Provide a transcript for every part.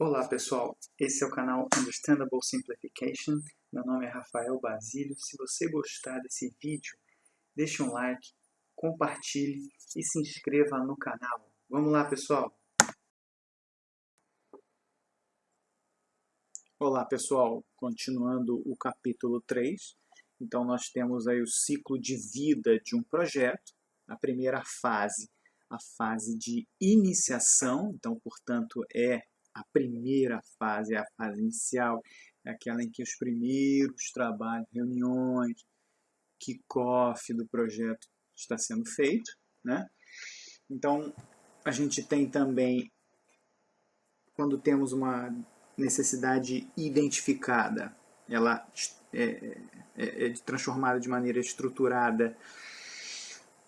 Olá pessoal, esse é o canal Understandable Simplification. Meu nome é Rafael Basílio. Se você gostar desse vídeo, deixe um like, compartilhe e se inscreva no canal. Vamos lá pessoal! Olá pessoal, continuando o capítulo 3. Então nós temos aí o ciclo de vida de um projeto. A primeira fase, a fase de iniciação, então portanto é a primeira fase, é a fase inicial, é aquela em que os primeiros trabalhos, reuniões, kick-off do projeto está sendo feito, né? Então, a gente tem também, quando temos uma necessidade identificada, ela é transformada de maneira estruturada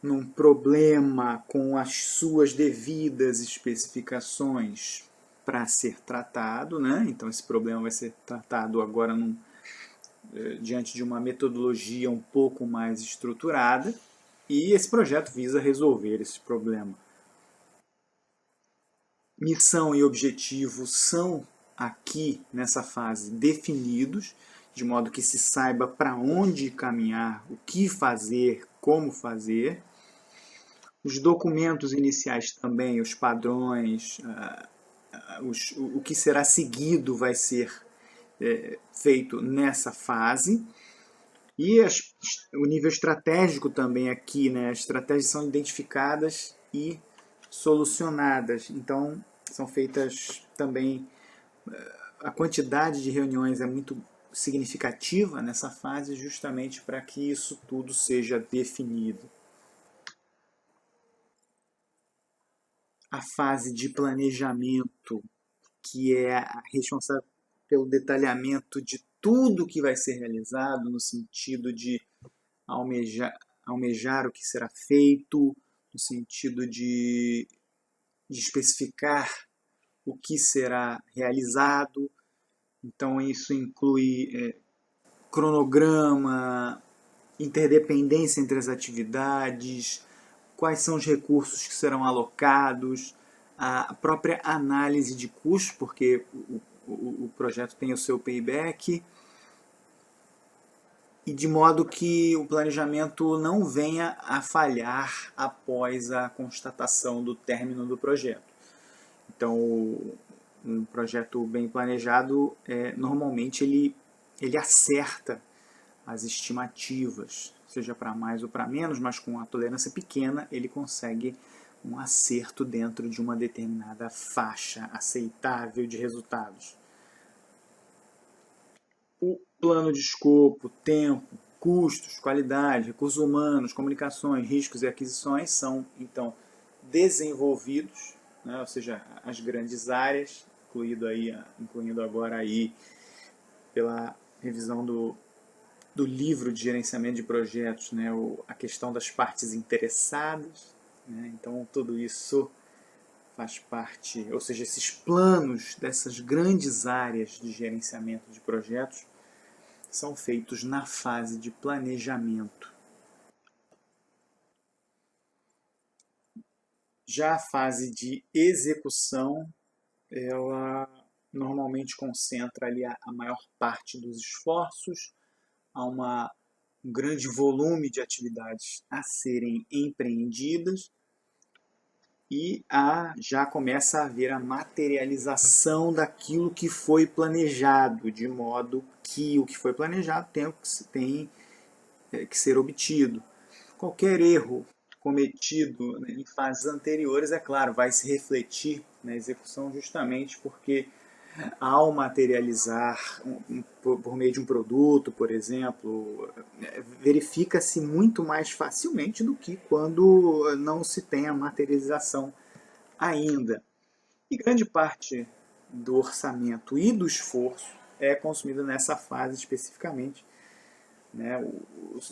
num problema com as suas devidas especificações para ser tratado, né? Então esse problema vai ser tratado agora diante de uma metodologia um pouco mais estruturada, e esse projeto visa resolver esse problema. Missão e objetivo são aqui nessa fase definidos, de modo que se saiba para onde caminhar, o que fazer, como fazer. Os documentos iniciais também, os padrões, o que será seguido vai ser feito nessa fase. E o nível estratégico também aqui, né? As estratégias são identificadas e solucionadas. Então, são feitas também... A quantidade de reuniões é muito significativa nessa fase, justamente para que isso tudo seja definido. A fase de planejamento, que é a responsável pelo detalhamento de tudo que vai ser realizado, no sentido de almejar o que será feito, no sentido de especificar o que será realizado. Então isso inclui cronograma, interdependência entre as atividades, quais são os recursos que serão alocados, a própria análise de custo, porque o projeto tem o seu payback, e de modo que o planejamento não venha a falhar após a constatação do término do projeto. Então, um projeto bem planejado, normalmente ele acerta as estimativas, seja para mais ou para menos, mas com a tolerância pequena ele consegue um acerto dentro de uma determinada faixa aceitável de resultados. O plano de escopo, tempo, custos, qualidade, recursos humanos, comunicações, riscos e aquisições são, então, desenvolvidos, né? Ou seja, as grandes áreas, incluindo agora aí pela revisão do livro de gerenciamento de projetos, né? A questão das partes interessadas, né? Então tudo isso faz parte, ou seja, esses planos dessas grandes áreas de gerenciamento de projetos são feitos na fase de planejamento. Já a fase de execução, ela normalmente concentra ali a maior parte dos esforços, há um grande volume de atividades a serem empreendidas e já começa a haver a materialização daquilo que foi planejado, de modo que o que foi planejado tem que ser obtido. Qualquer erro cometido em fases anteriores, é claro, vai se refletir na execução justamente porque ao materializar por meio de um produto, por exemplo, verifica-se muito mais facilmente do que quando não se tem a materialização ainda. E grande parte do orçamento e do esforço é consumida nessa fase especificamente, né?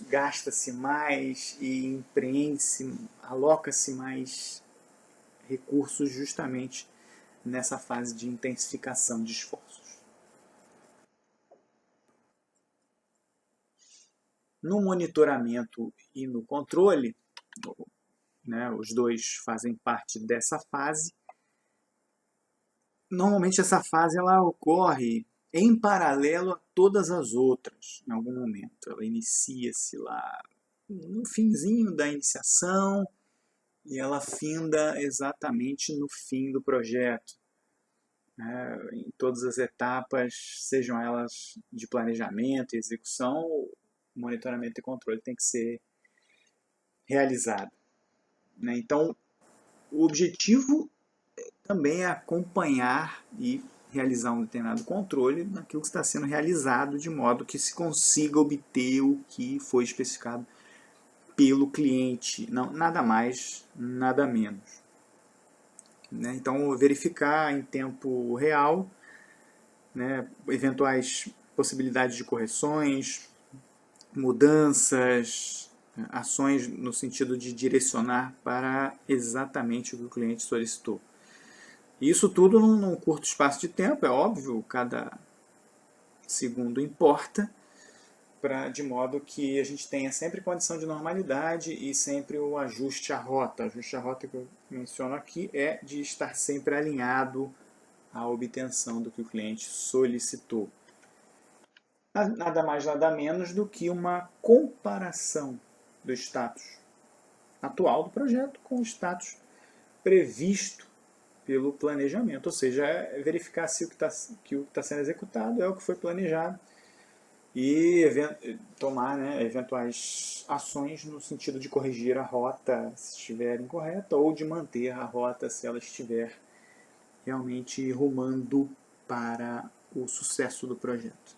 Gasta-se mais e empreende-se, aloca-se mais recursos justamente nessa fase de intensificação de esforços. No monitoramento e no controle, né, os dois fazem parte dessa fase. normalmente essa fase ela ocorre em paralelo a todas as outras, em algum momento. Ela inicia-se lá no finzinho da iniciação e ela finda exatamente no fim do projeto, né? Em todas as etapas, sejam elas de planejamento e execução, o monitoramento e controle tem que ser realizado, né? Então, o objetivo também é acompanhar e realizar um determinado controle naquilo que está sendo realizado, de modo que se consiga obter o que foi especificado pelo cliente, não, nada mais, nada menos, né? Então, verificar em tempo real, né, eventuais possibilidades de correções, mudanças, ações no sentido de direcionar para exatamente o que o cliente solicitou. Isso tudo num curto espaço de tempo, é óbvio, cada segundo importa, de modo que a gente tenha sempre condição de normalidade e sempre o ajuste à rota. O ajuste à rota que eu menciono aqui é de estar sempre alinhado à obtenção do que o cliente solicitou. Nada mais, nada menos do que uma comparação do status atual do projeto com o status previsto pelo planejamento, ou seja, é verificar se o que está sendo executado é o que foi planejado e tomar, né, eventuais ações no sentido de corrigir a rota se estiver incorreta ou de manter a rota se ela estiver realmente rumando para o sucesso do projeto.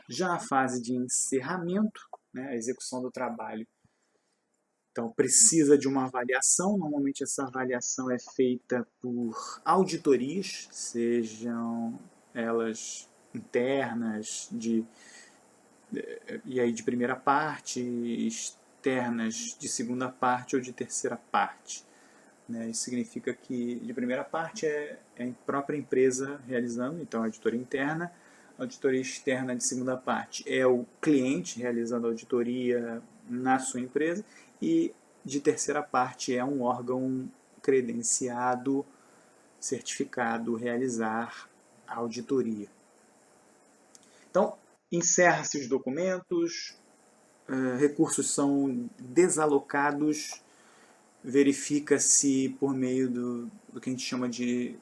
Já a fase de encerramento, né, a execução do trabalho, então precisa de uma avaliação. Normalmente essa avaliação é feita por auditorias, sejam elas internas e aí de primeira parte, externas de segunda parte ou de terceira parte, né? Isso significa que de primeira parte é a própria empresa realizando, então a auditoria interna. A auditoria externa de segunda parte é o cliente realizando a auditoria na sua empresa. E de terceira parte é um órgão credenciado, certificado, realizar a auditoria. Então, encerra-se os documentos, recursos são desalocados, verifica-se por meio do que a gente chama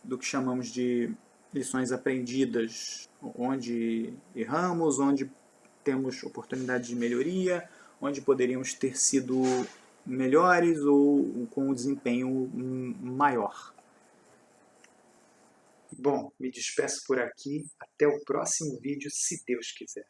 do que chamamos de lições aprendidas, onde erramos, onde temos oportunidade de melhoria, onde poderíamos ter sido melhores ou com um desempenho maior. Bom, me despeço por aqui. Até o próximo vídeo, se Deus quiser.